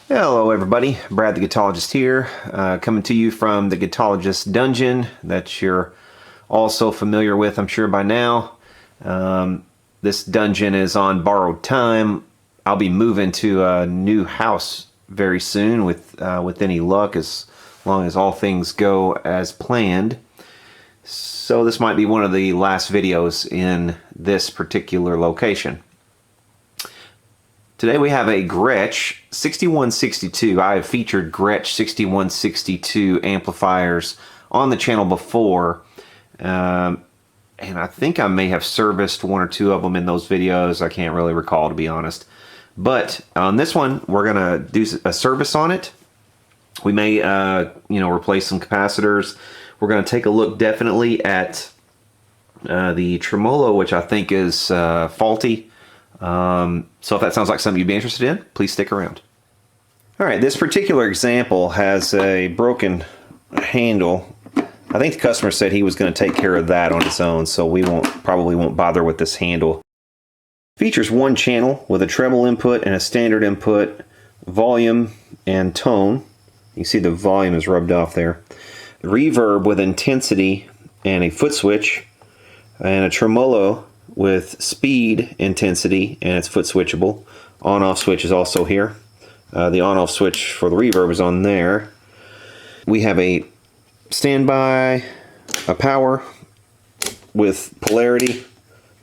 Hello everybody, Brad the Guitologist here, coming to you from the Guitologist Dungeon that you're all so familiar with, I'm sure by now. This dungeon is on borrowed time. I'll be moving to a new house very soon with any luck, as long as all things go as planned. So this might be one of the last videos in this particular location. Today we have a Gretsch 6162. I have featured Gretsch 6162 amplifiers on the channel before, and I think I may have serviced one or two of them in those videos. I can't really recall, to be honest. But on this one, we're gonna do a service on it. We may, replace some capacitors. We're gonna take a look definitely at the tremolo, which I think is faulty. So if that sounds like something you'd be interested in, please stick around. Alright, this particular example has a broken handle. I think the customer said he was going to take care of that on his own, so we probably won't bother with this handle. Features one channel with a treble input and a standard input, volume and tone. You can see the volume is rubbed off there. Reverb with intensity and a foot switch, and a tremolo with speed, intensity, and it's foot switchable. On-off switch is also here. The on-off switch for the reverb is on there. We have a standby, a power with polarity,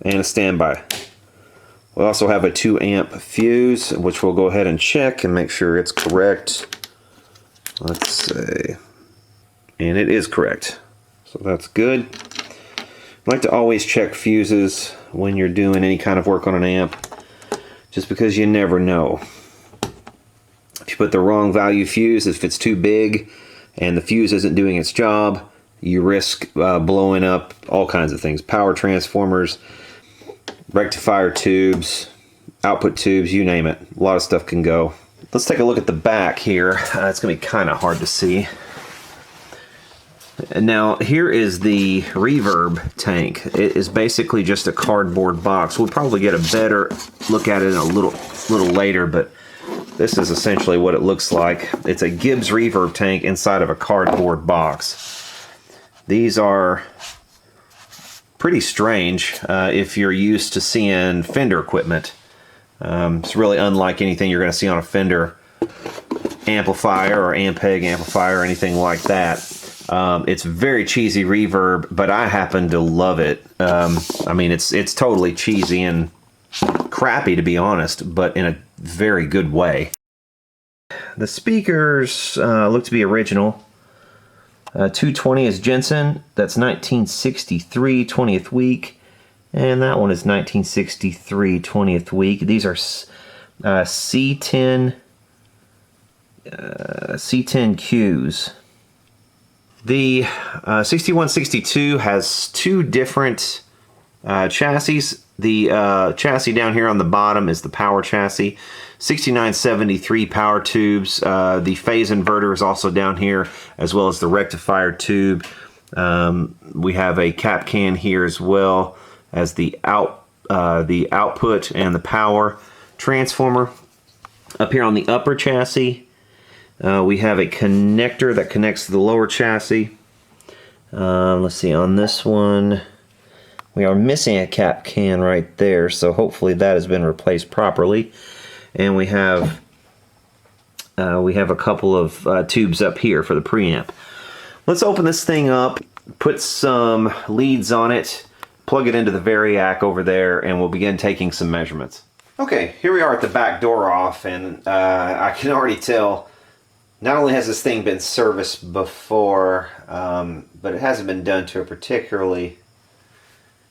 and a standby. We also have a 2 amp fuse, which we'll go ahead and check and make sure it's correct. Let's see. And it is correct. So that's good. I like to always check fuses when you're doing any kind of work on an amp, just because you never know. If you put the wrong value fuse, if it's too big and the fuse isn't doing its job, you risk blowing up all kinds of things. Power transformers, rectifier tubes, output tubes, you name it. A lot of stuff can go. Let's take a look at the back here. It's going to be kind of hard to see. Now here is the reverb tank. It is basically just a cardboard box. We'll probably get a better look at it in a little later, but this is essentially what it looks like. It's a Gibbs reverb tank inside of a cardboard box. These are pretty strange if you're used to seeing Fender equipment. It's really unlike anything you're going to see on a Fender amplifier or Ampeg amplifier or anything like that. It's very cheesy reverb, but I happen to love it. I mean, it's totally cheesy and crappy, to be honest, but in a very good way. The speakers look to be original. 220 is Jensen. That's 1963 20th week, and that one is 1963 20th week. These are C10 Qs. The 6162 has two different chassis. The chassis down here on the bottom is the power chassis. 6973 power tubes. The phase inverter is also down here, as well as the rectifier tube. We have a cap can here as well as the output and the power transformer. Up here on the upper chassis, we have a connector that connects to the lower chassis. Let's see, on this one we are missing a cap can right there, so hopefully that has been replaced properly. And we have a couple of tubes up here for the preamp. Let's open this thing up, put some leads on it, plug it into the Variac over there, and we'll begin taking some measurements. Okay, here we are at the back door off, and I can already tell not only has this thing been serviced before, but it hasn't been done to a particularly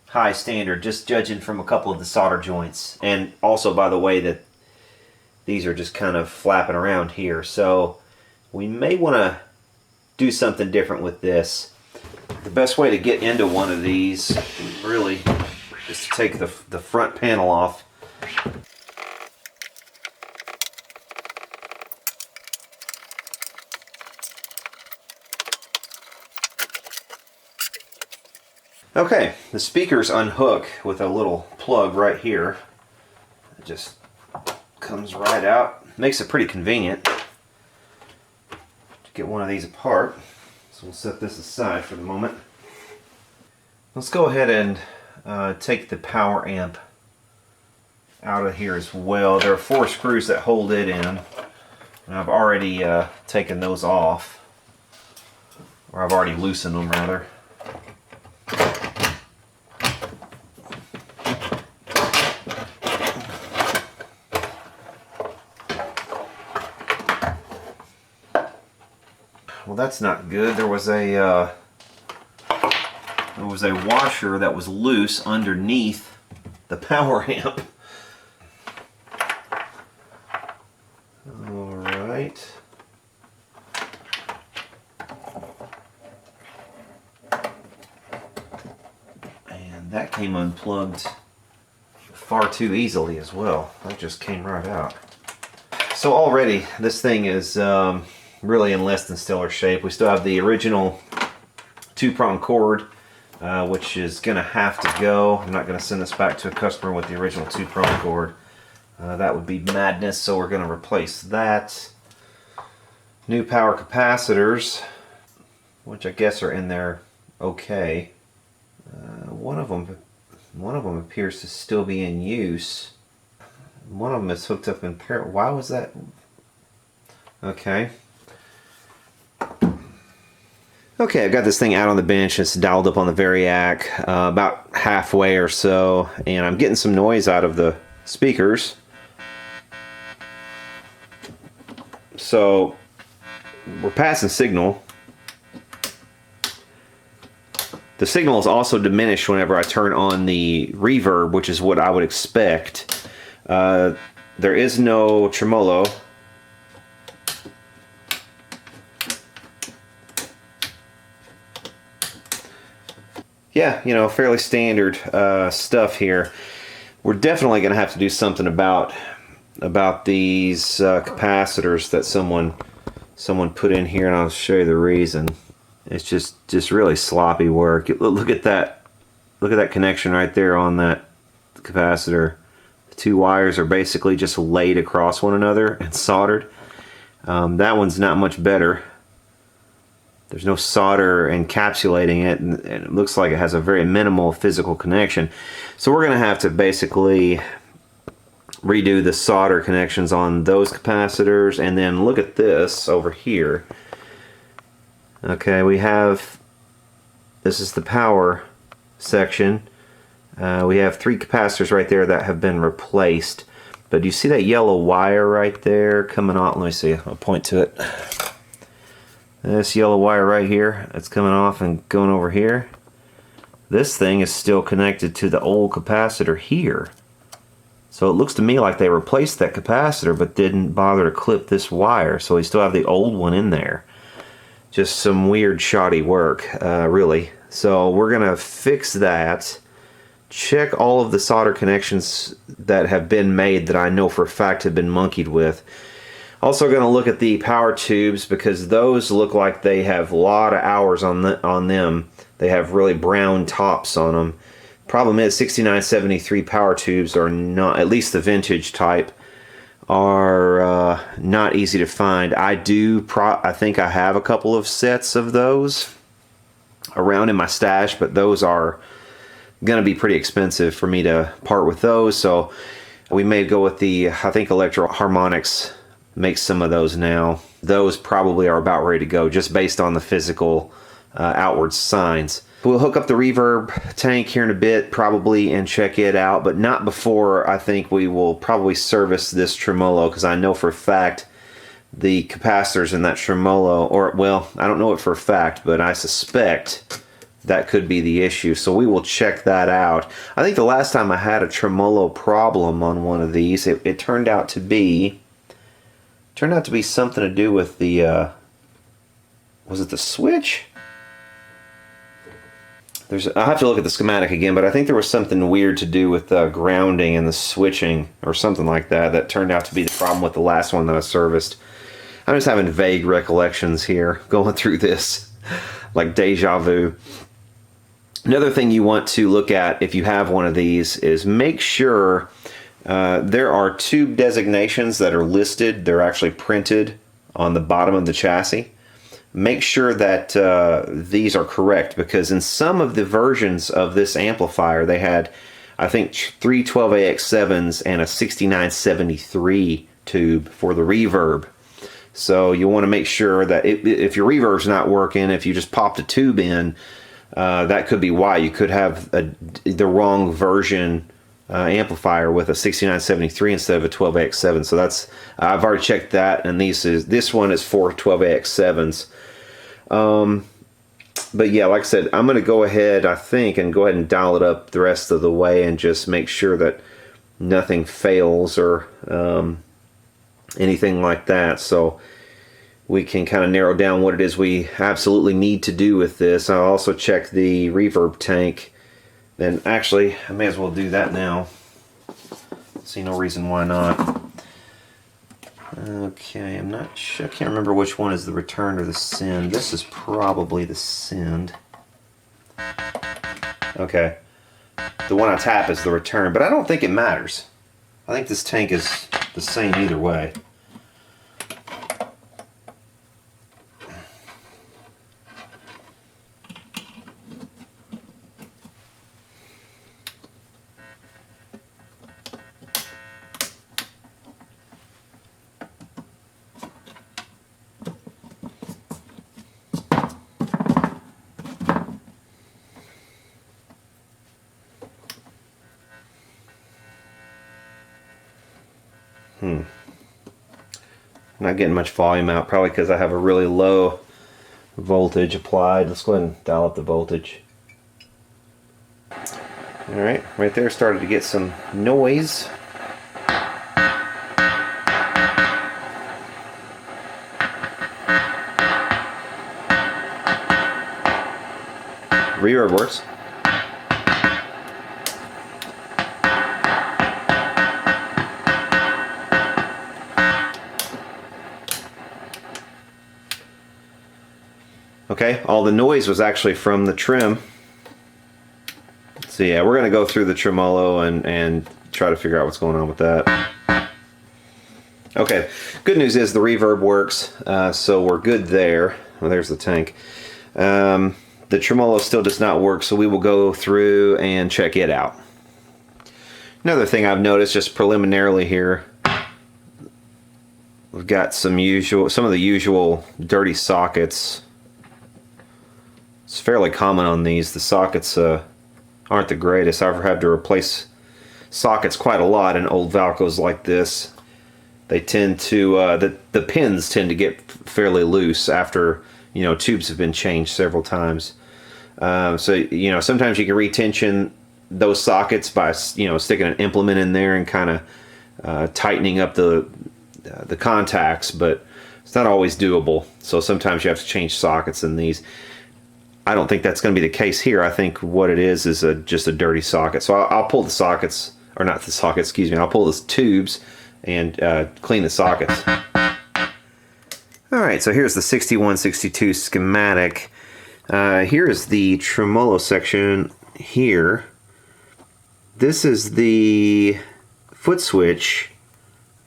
high standard, just judging from a couple of the solder joints. And also, by the way, that these are just kind of flapping around here. So we may want to do something different with this. The best way to get into one of these, really, is to take the front panel off. Okay, the speakers unhook with a little plug right here. It just comes right out. Makes it pretty convenient. get one of these apart. So we'll set this aside for the moment. Let's go ahead and take the power amp out of here as well. There are 4 screws that hold it in, and I've already taken those off, or I've already loosened them rather. Well, that's not good. There was a washer that was loose underneath the power amp. All right. And that came unplugged far too easily as well. That just came right out. So already this thing is really in less than stellar shape. We still have the original 2-prong cord, which is going to have to go. I'm not going to send this back to a customer with the original 2-prong cord. That would be madness, so we're going to replace that. New power capacitors, which I guess are in there okay. One of them appears to still be in use. One of them is hooked up in pair. Why was that? Okay. Okay, I've got this thing out on the bench. It's dialed up on the Variac about halfway or so, and I'm getting some noise out of the speakers. So we're passing signal. The signal is also diminished whenever I turn on the reverb, which is what I would expect. There is no tremolo. Yeah, you know, fairly standard stuff here. We're definitely going to have to do something about these capacitors that someone put in here, and I'll show you the reason. It's just really sloppy work. Look at that. Look at that connection right there on that capacitor. The 2 wires are basically just laid across one another and soldered. That one's not much better. There's no solder encapsulating it, and it looks like it has a very minimal physical connection. So we're going to have to basically redo the solder connections on those capacitors, and then look at this over here. Okay, we have, this is the power section. We have 3 capacitors right there that have been replaced. But do you see that yellow wire right there coming off? Let me see, I'll point to it. This yellow wire right here, that's coming off and going over here. This thing is still connected to the old capacitor here. So it looks to me like they replaced that capacitor but didn't bother to clip this wire. So we still have the old one in there. Just some weird shoddy work, really. So we're going to fix that. Check all of the solder connections that have been made that I know for a fact have been monkeyed with. Also going to look at the power tubes, because those look like they have a lot of hours on them. They have really brown tops on them. Problem is 6973 power tubes are not, at least the vintage type, are not easy to find. I think I have a couple of sets of those around in my stash, but those are going to be pretty expensive for me to part with those. So we may go with the, I think Electro Harmonics makes some of those now. Those probably are about ready to go just based on the physical outward signs. We'll hook up the reverb tank here in a bit probably and check it out, but not before I think we will probably service this tremolo, because I know for a fact the capacitors in that tremolo, or well, I don't know it for a fact, but I suspect that could be the issue. So we will check that out. I think the last time I had a tremolo problem on one of these, it turned out to be something to do with the was it the switch? I'll have to look at the schematic again, but I think there was something weird to do with the grounding and the switching or something like that that turned out to be the problem with the last one that I serviced. I'm just having vague recollections here going through this, like deja vu. Another thing you want to look at if you have one of these is make sure there are tube designations that are listed. They're actually printed on the bottom of the chassis. make sure that these are correct, because in some of the versions of this amplifier they had, I think, 3 12AX7s and a 6973 tube for the reverb. So you want to make sure that if your reverb's not working, if you just popped a tube in, that could be why. You could have the wrong version amplifier with a 6973 instead of a 12AX7. So that's, I've already checked that, and this one is for 12AX7s. But yeah, like I said, I'm going to go ahead, I think, and go ahead and dial it up the rest of the way and just make sure that nothing fails or anything like that, so we can kind of narrow down what it is we absolutely need to do with this. I'll also check the reverb tank, and actually I may as well do that now. See no reason why not. Okay, I'm not sure, I can't remember which one is the return or the send. This is probably the send. Okay, the one I tap is the return, but I don't think it matters. I think this tank is the same either way. Not getting much volume out, probably because I have a really low voltage applied. Let's go ahead and dial up the voltage. Alright, right there started to get some noise. Reverb works. Okay, all the noise was actually from the trim. So yeah, we're going to go through the tremolo and try to figure out what's going on with that. Okay, good news is the reverb works, so we're good there. Well, there's the tank. The tremolo still does not work, so we will go through and check it out. Another thing I've noticed just preliminarily here, we've got some of the usual dirty sockets. It's fairly common on these. The sockets aren't the greatest. I've had to replace sockets quite a lot in old Valcos like this. They tend to, the pins tend to get fairly loose after, you know, tubes have been changed several times. So, you know, sometimes you can retension those sockets by, you know, sticking an implement in there and kind of tightening up the contacts, but it's not always doable. So sometimes you have to change sockets in these. I don't think that's going to be the case here. I think what it is just a dirty socket. So I'll pull the sockets, or not the sockets, excuse me. I'll pull the tubes and clean the sockets. Alright, so here's the 6162 schematic. Here is the tremolo section here. This is the foot switch,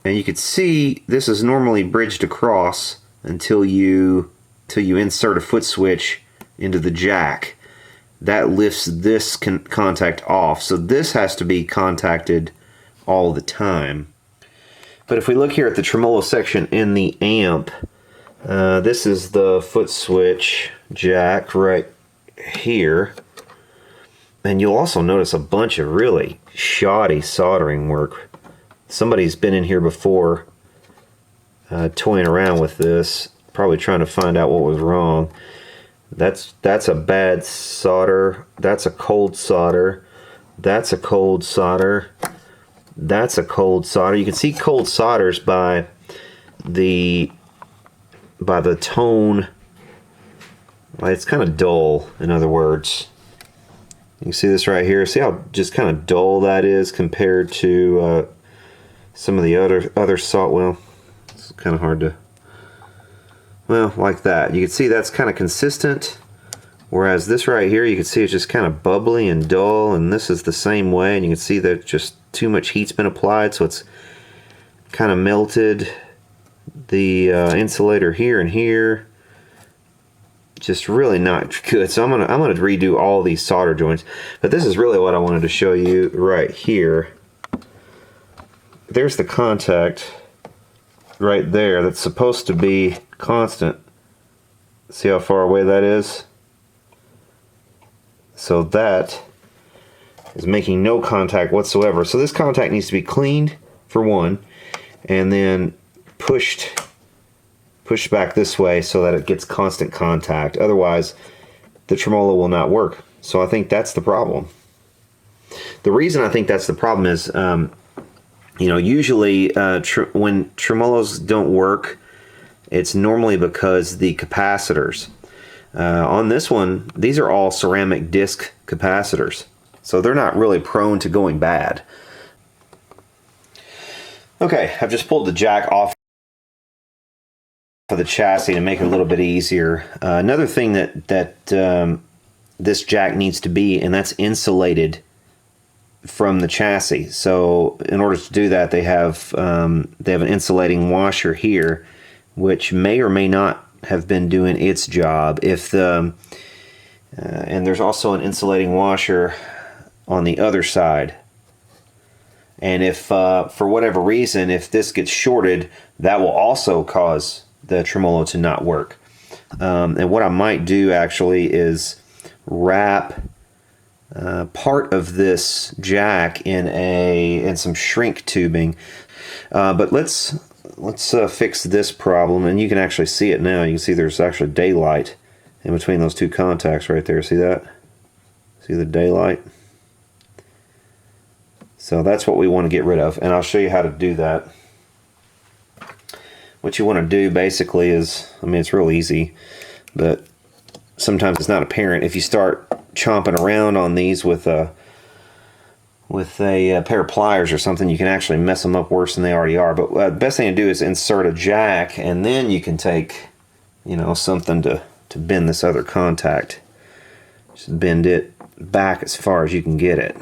and you can see this is normally bridged across until you insert a foot switch into the jack. That lifts this contact off, so this has to be contacted all the time. But if we look here at the tremolo section in the amp, this is the foot switch jack right here, and you'll also notice a bunch of really shoddy soldering work. Somebody's been in here before toying around with this, probably trying to find out what was wrong. That's a bad solder. That's a cold solder. That's a cold solder. That's a cold solder. You can see cold solders by the tone. It's kind of dull, in other words. You can see this right here. See how just kind of dull that is compared to some of the other salt. Well, it's kind of hard to. Well, like that. You can see that's kind of consistent, whereas this right here, you can see it's just kind of bubbly and dull, and this is the same way, and you can see that just too much heat's been applied, so it's kind of melted the insulator here and here. just really not good. So I'm gonna redo all these solder joints. But this is really what I wanted to show you right here. There's the contact right there that's supposed to be constant. See how far away that is? So that is making no contact whatsoever. So this contact needs to be cleaned for one, and then pushed back this way so that it gets constant contact. Otherwise, the tremolo will not work. So I think that's the problem. The reason I think that's the problem is, you know, usually when tremolos don't work, it's normally because the capacitors. On this one, these are all ceramic disc capacitors, so they're not really prone to going bad. Okay, I've just pulled the jack off of the chassis to make it a little bit easier. Another thing that this jack needs to be, and that's insulated from the chassis. So in order to do that, they have an insulating washer here, which may or may not have been doing its job. If the and there's also an insulating washer on the other side. And if for whatever reason, if this gets shorted, that will also cause the tremolo to not work. And what I might do actually is wrap part of this jack in some shrink tubing. But let's fix this problem, and you can actually see it now. You can see there's actually daylight in between those two contacts right there. See that? See the daylight? So that's what we want to get rid of, and I'll show you how to do that. What you want to do basically is, I mean, it's real easy, but sometimes it's not apparent. If you start chomping around on these with a pair of pliers or something, you can actually mess them up worse than they already are. But the best thing to do is insert a jack, and then you can take, you know, something to bend this other contact. Just bend it back as far as you can get it.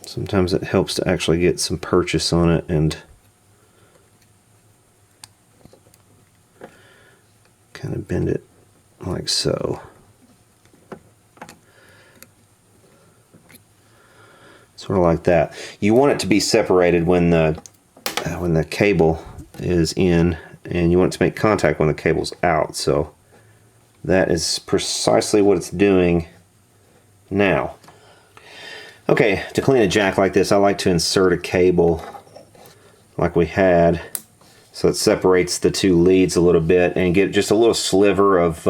Sometimes it helps to actually get some purchase on it and kind of bend it like so. Sort of like that. You want it to be separated when the cable is in, and you want it to make contact when the cable's out. So that is precisely what it's doing now. Okay, to clean a jack like this, I like to insert a cable like we had, so it separates the two leads a little bit, and get just a little sliver of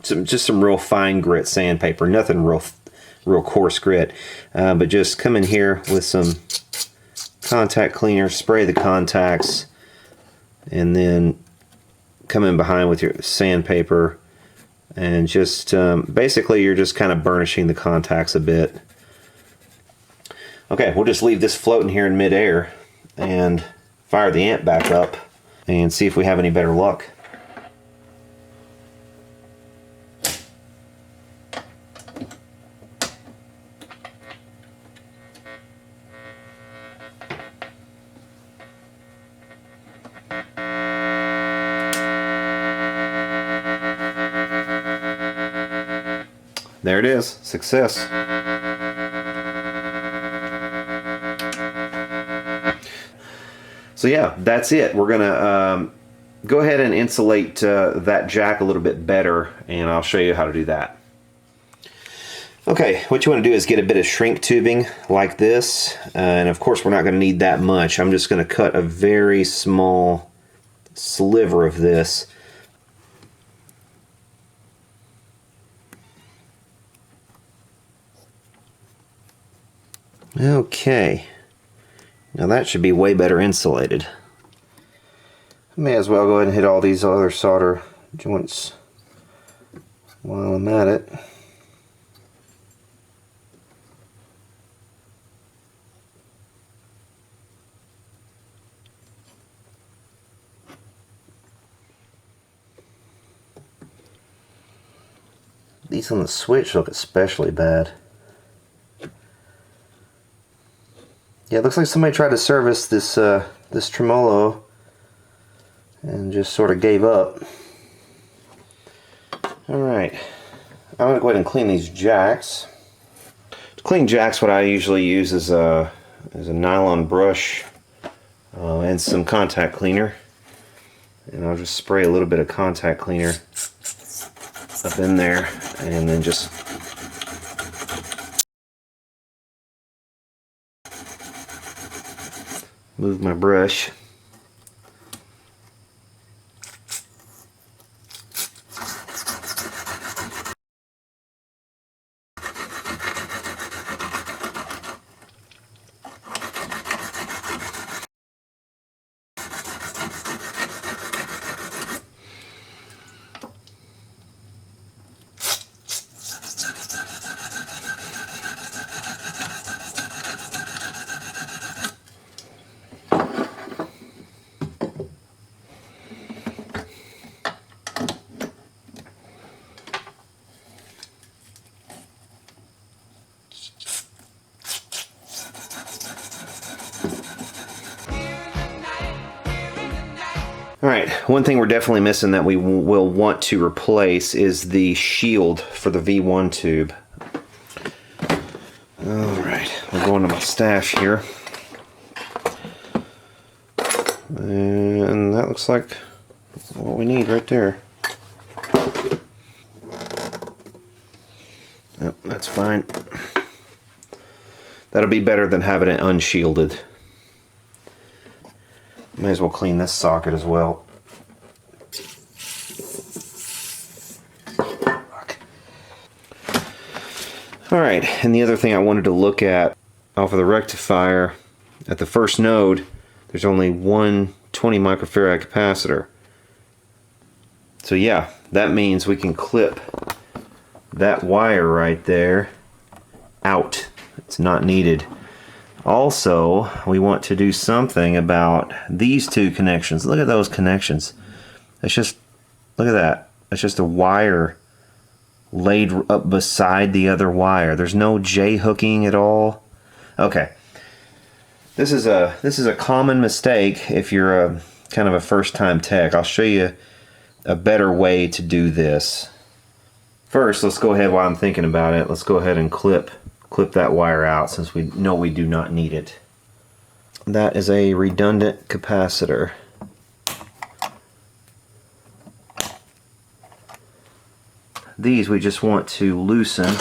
some real fine grit sandpaper. Nothing real coarse grit, but just come in here with some contact cleaner, spray the contacts, and then come in behind with your sandpaper, and just basically you're just kind of burnishing the contacts a bit. Okay, we'll just leave this floating here in midair and fire the amp back up and see if we have any better luck. There it is, success. So yeah, that's it. We're gonna go ahead and insulate that jack a little bit better, and I'll show you how to do that. Okay, what you want to do is get a bit of shrink tubing like this, and of course we're not going to need that much. I'm just going to cut a very small sliver of this. Okay, now that should be way better insulated. I may as well go ahead and hit all these other solder joints while I'm at it. These on the switch look especially bad. Yeah, it looks like somebody tried to service this this tremolo and just sort of gave up. Alright, I'm going to go ahead and clean these jacks. To clean jacks, what I usually use is a nylon brush and some contact cleaner. And I'll just spray a little bit of contact cleaner up in there, and then just move my brush. Alright, one thing we're definitely missing that we will want to replace is the shield for the V1 tube. Alright, we'll go into my stash here. And that looks like what we need right there. Yep, that's fine. That'll be better than having it unshielded. May as well clean this socket as well. Alright, and the other thing I wanted to look at off of the rectifier, at the first node, there's only one 20 microfarad capacitor. So yeah, that means we can clip that wire right there out. It's not needed. Also, we want to do something about these two connections. Look at those connections. It's just, look at that. It's just a wire laid up beside the other wire. There's no J-hooking at all. Okay. This is a common mistake if you're a kind of a first-time tech. I'll show you a better way to do this. First, let's go ahead while I'm thinking about it. Let's go ahead and clip that wire out since we know we do not need it. That is a redundant capacitor. These we just want to loosen.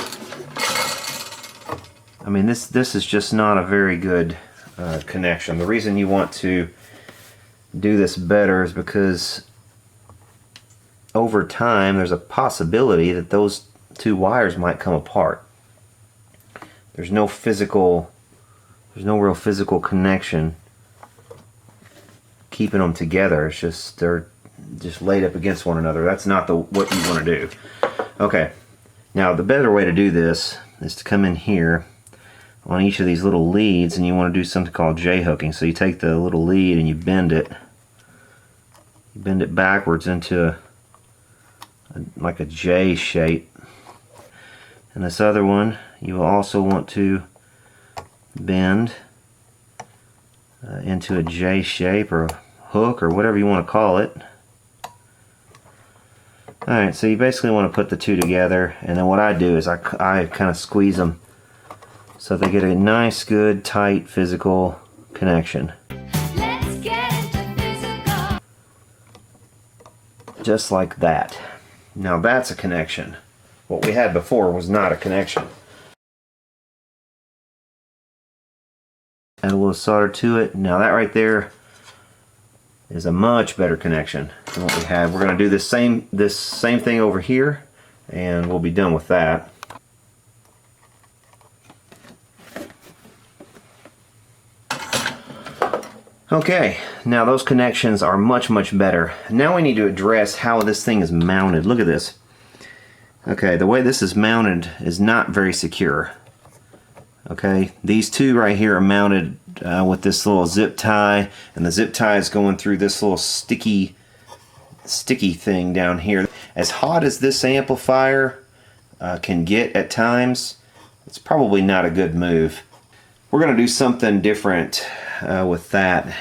I mean, this is just not a very good connection. The reason you want to do this better is because over time there's a possibility that those two wires might come apart. There's no real physical connection keeping them together. It's just they're just laid up against one another. That's not what you want to do. Okay, now the better way to do this is to come in here on each of these little leads, and you want to do something called J-hooking. So you take the little lead and you bend it backwards into like a J shape. And this other one you will also want to bend into a J shape or a hook or whatever you want to call it. Alright, so you basically want to put the two together, and then what I do is I kind of squeeze them so they get a nice, good, tight, physical connection. Let's get into physical. Just like that. Now that's a connection. What we had before was not a connection. Add a little solder to it. Now that right there is a much better connection than what we had. We're going to do this same thing over here, and we'll be done with that. Okay, now those connections are much better. Now we need to address how this thing is mounted. Look at this. Okay, the way this is mounted is not very secure. Okay, these two right here are mounted with this little zip tie, and the zip tie is going through this little sticky thing down here. As hot as this amplifier can get at times, it's probably not a good move. We're going to do something different with that.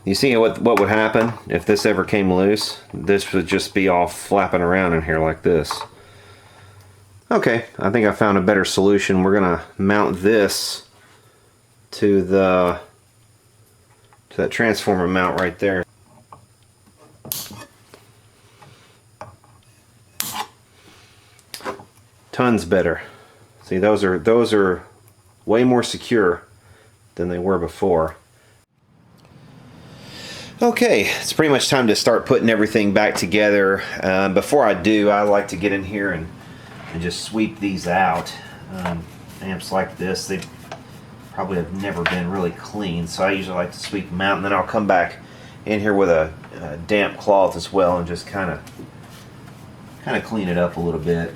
you see what would happen if this ever came loose? This would just be all flapping around in here like this. Okay, I think I found a better solution. We're gonna mount this to that transformer mount right there. Tons better. See, those are way more secure than they were before. Okay, it's pretty much time to start putting everything back together. Before I do, I like to get in here and just sweep these out. Amps like this, they probably have never been really clean, so I usually like to sweep them out, and then I'll come back in here with a damp cloth as well and just kind of clean it up a little bit.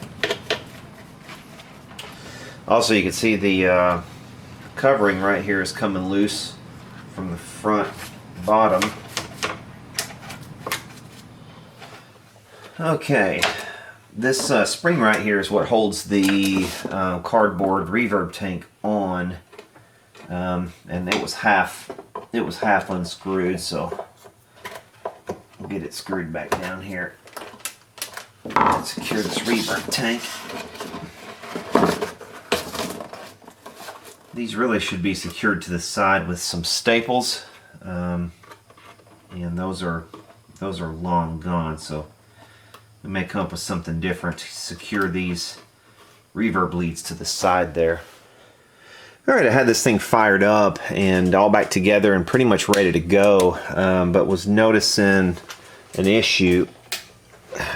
Also, you can see the covering right here is coming loose from the front bottom. Okay, this spring right here is what holds the cardboard reverb tank on, and it was half unscrewed, so we'll get it screwed back down here and secure this reverb tank. These really should be secured to the side with some staples, and those are long gone, so we may come up with something different to secure these reverb leads to the side there. Alright, I had this thing fired up and all back together and pretty much ready to go, but was noticing an issue,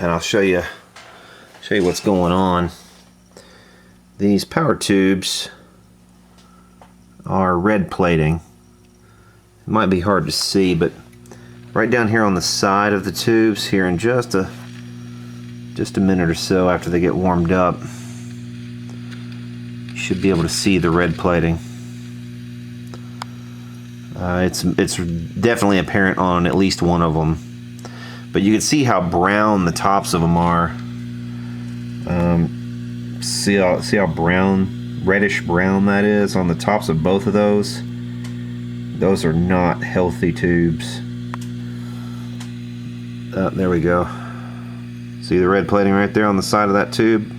and I'll show you what's going on. These power tubes are red plating. It might be hard to see, but right down here on the side of the tubes here in just a minute or so after they get warmed up, you should be able to see the red plating. It's definitely apparent on at least one of them, but you can see how brown the tops of them are. See how brown, reddish brown that is on the tops of both of those. Those are not healthy tubes. There we go. See the red plating right there on the side of that tube?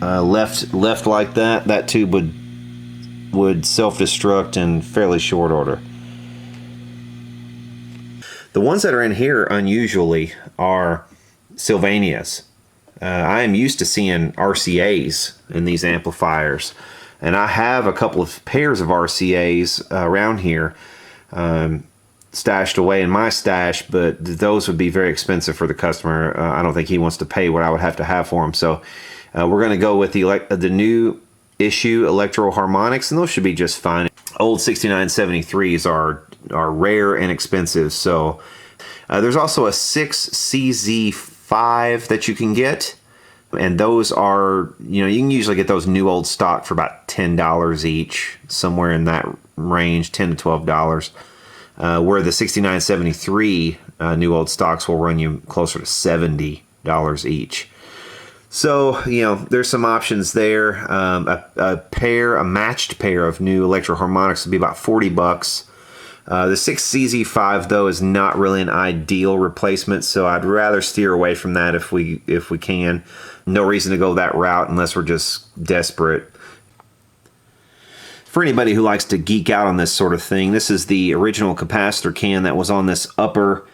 Left like that tube would self-destruct in fairly short order. The ones that are in here unusually are Sylvanias. I am used to seeing RCAs in these amplifiers, and I have a couple of pairs of RCAs around here stashed away in my stash, but those would be very expensive for the customer. I don't think he wants to pay what I would have to have for them, so we're going to go with the new issue Electro Harmonics, and those should be just fine. Old 6973s are rare and expensive, so there's also a 6CZ5 that you can get, and those are, you can usually get those new old stock for about $10 each, somewhere in that range, $10 to $12. Where the 6973 new old stocks will run you closer to $70 each. So, there's some options there. A matched pair of new Electro Harmonics would be about $40. The 6CZ5 though is not really an ideal replacement, so I'd rather steer away from that if we can. No reason to go that route unless we're just desperate. For anybody who likes to geek out on this sort of thing, this is the original capacitor can that was on this upper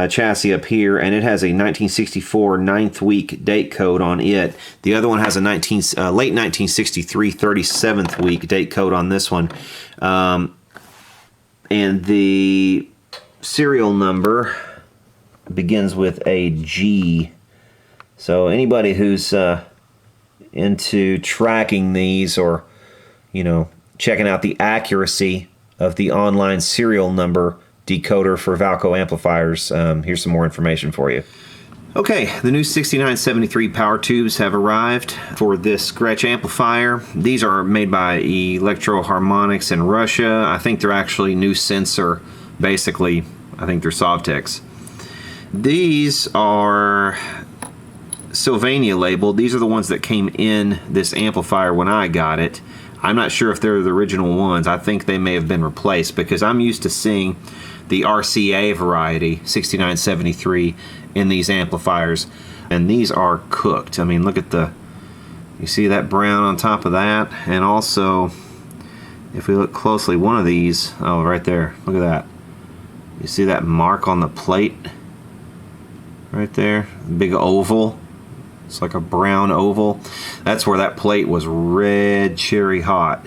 chassis up here, and it has a 1964 9th week date code on it. The other one has a late 1963 37th week date code on this one. And the serial number begins with a G. So anybody who's into tracking these, or checking out the accuracy of the online serial number decoder for Valco amplifiers, here's some more information for you. Okay, the new 6973 power tubes have arrived for this Gretsch amplifier. These are made by Electro Harmonics in Russia. I think they're actually new sensor, basically. I think they're Sovtex. These are Sylvania labeled. These are the ones that came in this amplifier when I got it. I'm not sure if they're the original ones. I think they may have been replaced because I'm used to seeing the RCA variety 6973 in these amplifiers, and these are cooked. I mean, look at you see that brown on top of that, and also if we look closely, one of these, oh, right there, look at that. You see that mark on the plate right there, big oval. It's like a brown oval. That's where that plate was red cherry hot.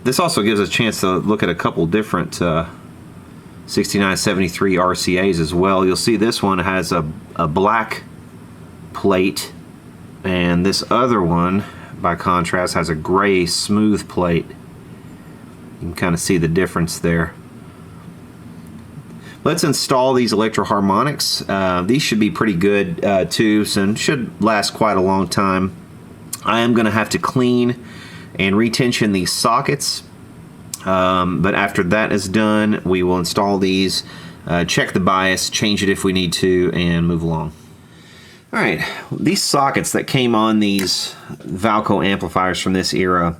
This also gives us a chance to look at a couple different 6973 RCAs as well. You'll see this one has a black plate, and this other one, by contrast, has a gray smooth plate. You can kind of see the difference there. Let's install these electro-harmonics. These should be pretty good tubes and should last quite a long time. I am going to have to clean and retension these sockets, but after that is done, we will install these, check the bias, change it if we need to, and move along. Alright, these sockets that came on these Valco amplifiers from this era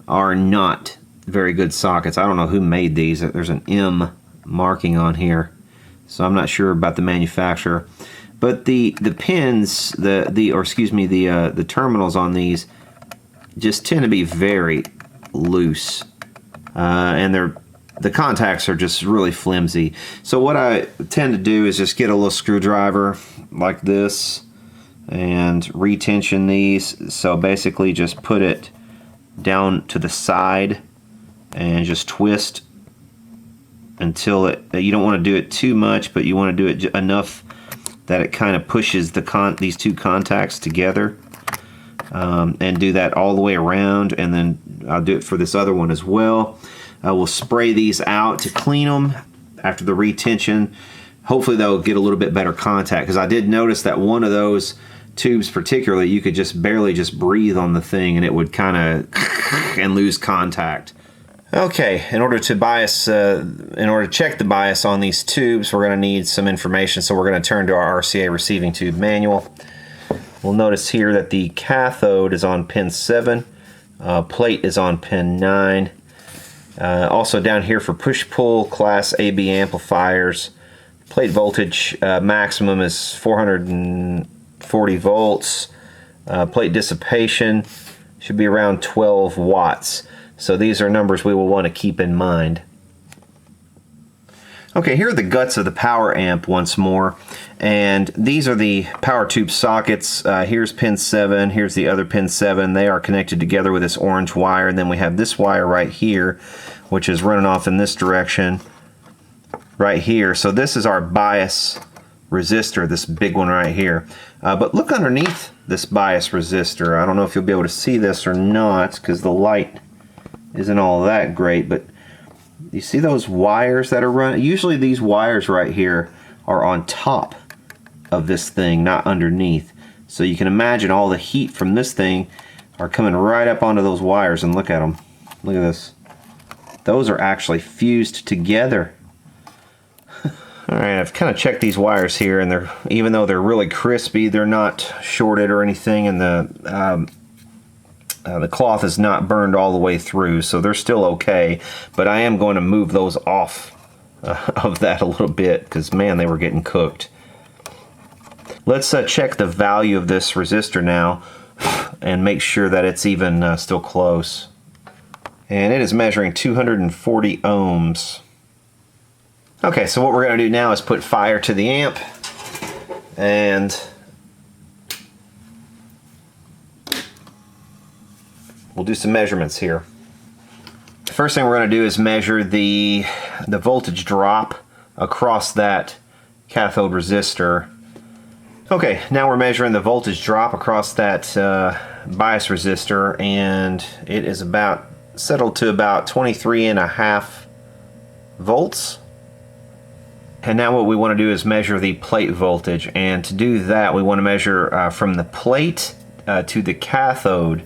are not very good sockets. I don't know who made these. There's an M marking on here, so I'm not sure about the manufacturer, but the pins, the terminals on these just tend to be very loose, and the contacts are just really flimsy. So what I tend to do is just get a little screwdriver like this and retension these. So basically just put it down to the side and just twist until you don't want to do it too much, but you want to do it enough that it kind of pushes these two contacts together, and do that all the way around, and then I'll do it for this other one as well. We'll spray these out to clean them after the retention. Hopefully they'll get a little bit better contact, because I did notice that one of those tubes particularly, you could just barely just breathe on the thing and it would kind of and lose contact. Okay, in order to check the bias on these tubes, we're going to need some information, so we're going to turn to our RCA receiving tube manual. We'll notice here that the cathode is on pin 7, plate is on pin 9. Also down here for push-pull class AB amplifiers, plate voltage maximum is 440 volts. Plate dissipation should be around 12 watts. So these are numbers we will want to keep in mind. Okay, here are the guts of the power amp once more, and these are the power tube sockets. Here's pin 7, here's the other pin 7. They are connected together with this orange wire, and then we have this wire right here, which is running off in this direction right here. So this is our bias resistor, this big one right here. But look underneath this bias resistor. I don't know if you'll be able to see this or not because the light isn't all that great, but you see those wires that are running? Usually these wires right here are on top of this thing, not underneath. So you can imagine all the heat from this thing are coming right up onto those wires, and look at them. Look at this. Those are actually fused together. Alright, I've kind of checked these wires here, and even though they're really crispy, they're not shorted or anything, and the cloth is not burned all the way through, so they're still okay, but I am going to move those off of that a little bit, because man, they were getting cooked. Let's check the value of this resistor now and make sure that it's even still close. And it is measuring 240 ohms. Okay, so what we're going to do now is put fire to the amp, and we'll do some measurements here. The first thing we're going to do is measure the voltage drop across that cathode resistor. Okay, now we're measuring the voltage drop across that bias resistor, and it is settled to about 23.5 volts. And now what we want to do is measure the plate voltage, and to do that we want to measure from the plate to the cathode,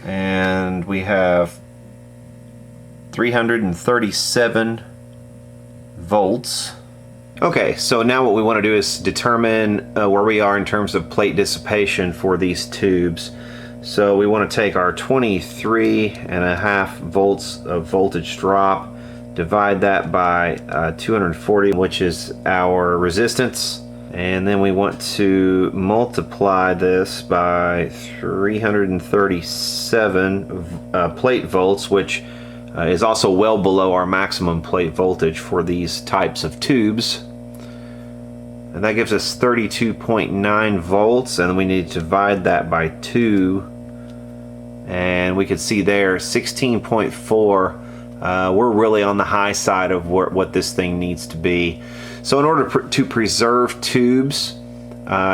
and we have 337 volts. Okay, so now what we want to do is determine where we are in terms of plate dissipation for these tubes. So we want to take our 23.5 volts of voltage drop, divide that by 240, which is our resistance, and then we want to multiply this by 337 plate volts, which is also well below our maximum plate voltage for these types of tubes. And that gives us 32.9 volts, and we need to divide that by 2, and we can see there 16.4. We're really on the high side of what this thing needs to be. So in order to preserve tubes,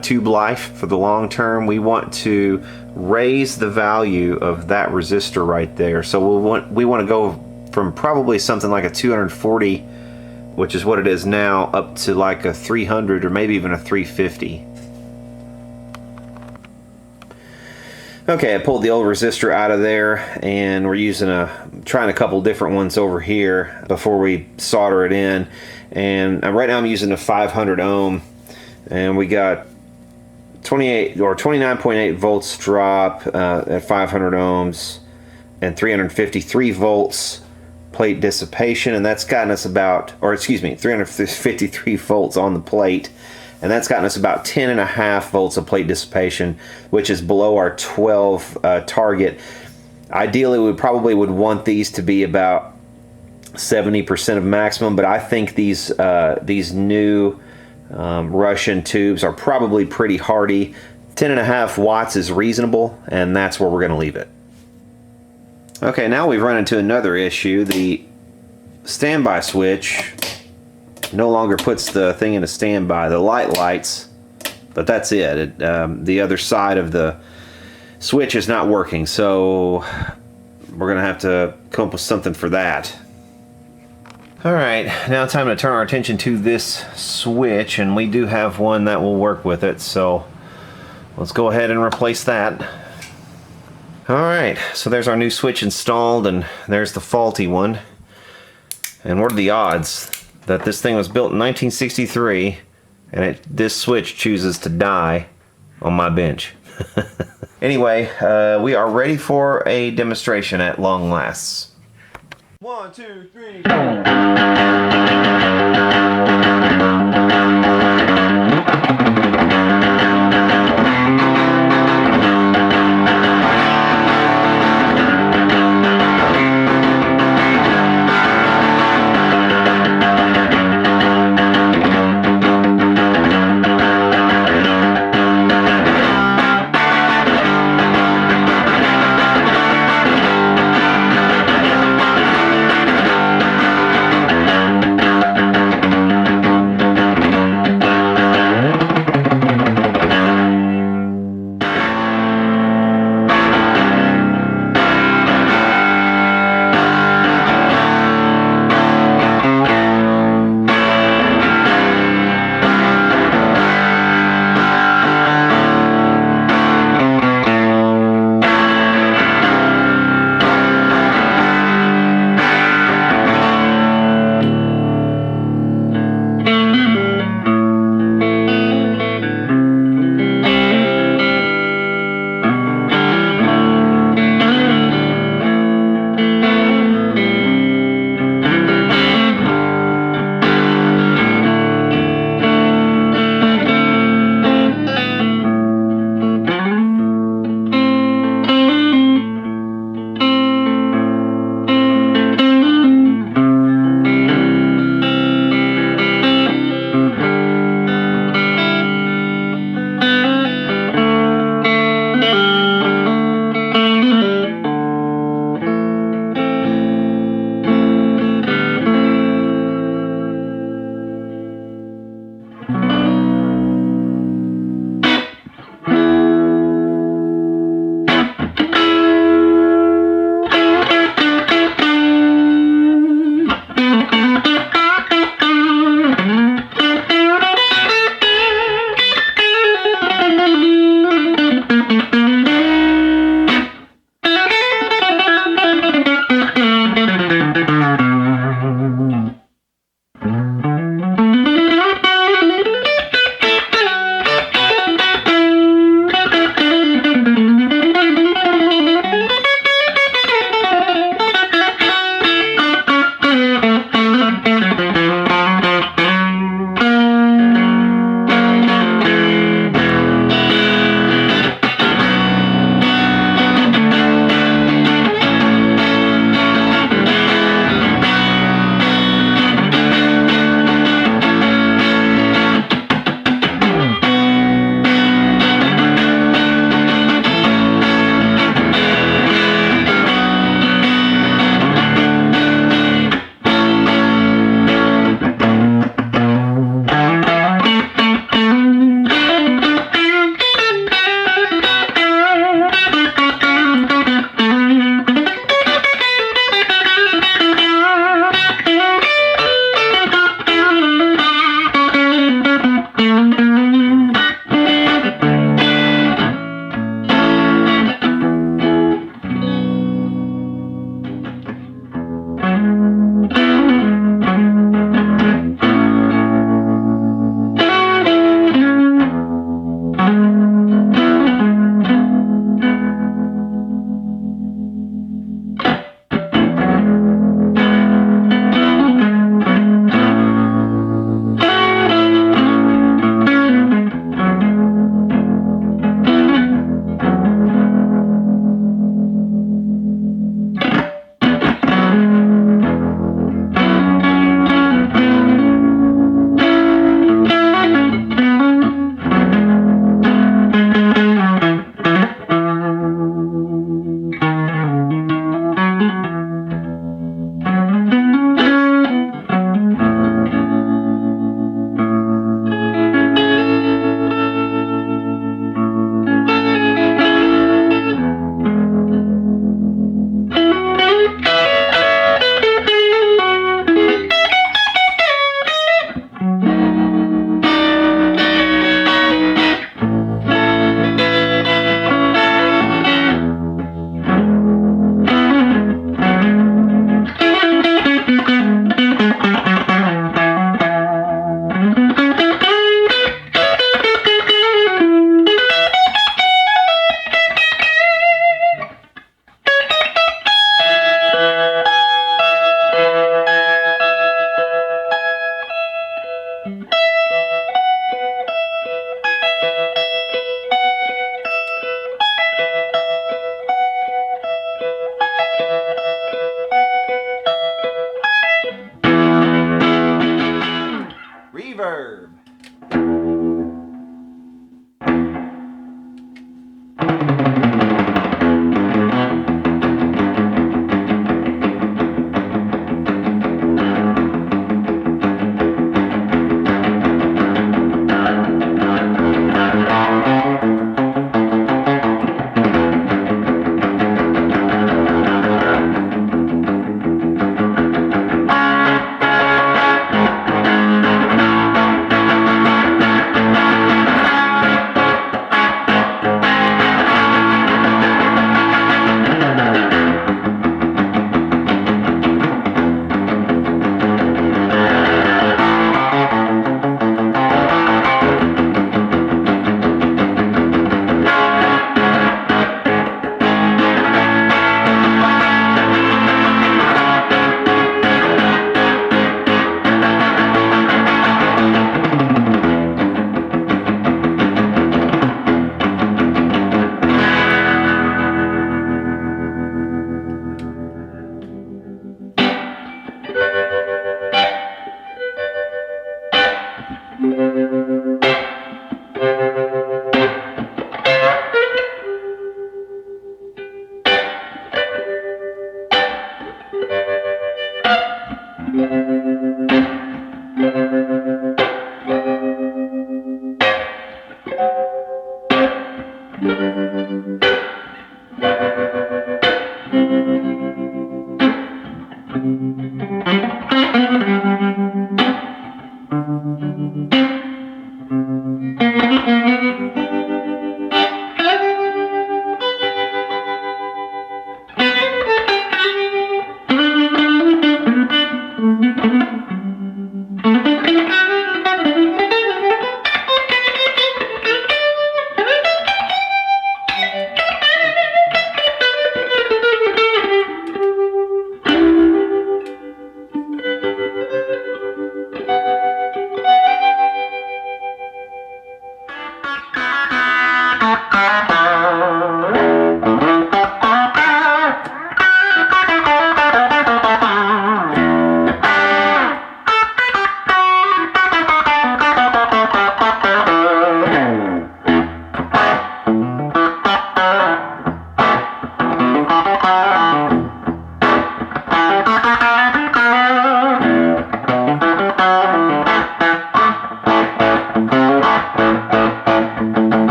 tube life for the long term, we want to raise the value of that resistor right there. So we want to go from probably something like a 240, which is what it is now, up to like a 300 or maybe even a 350. Okay, I pulled the old resistor out of there, and we're trying a couple different ones over here before we solder it in. And right now I'm using a 500 ohm, and we got 28 or 29.8 volts drop at 500 ohms, and 353 volts plate dissipation, and that's gotten us about, or excuse me, 353 volts on the plate. And that's gotten us about 10.5 volts of plate dissipation, which is below our 12 target. Ideally, we probably would want these to be about 70% of maximum, but I think these new Russian tubes are probably pretty hardy. 10.5 watts is reasonable, and that's where we're going to leave it. Okay, now we've run into another issue. The standby switch no longer puts the thing into standby. The light lights, but that's it. The other side of the switch is not working, so we're gonna have to come up with something for that. Alright, now time to turn our attention to this switch, and we do have one that will work with it, so let's go ahead and replace that. Alright, so there's our new switch installed, and there's the faulty one. And what are the odds that this thing was built in 1963 and this switch chooses to die on my bench? Anyway, we are ready for a demonstration at long last. 1, 2, 3, go!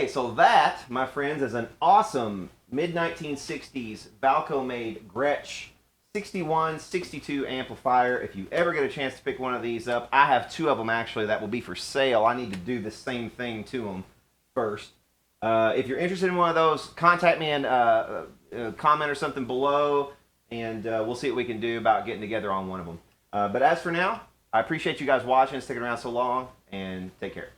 So that, my friends, is an awesome mid-1960s Valco-made Gretsch 6162 amplifier. If you ever get a chance to pick one of these up, I have two of them actually that will be for sale. I need to do the same thing to them first. If you're interested in one of those, contact me and comment or something below, and we'll see what we can do about getting together on one of them. But as for now, I appreciate you guys watching, sticking around so long, and take care.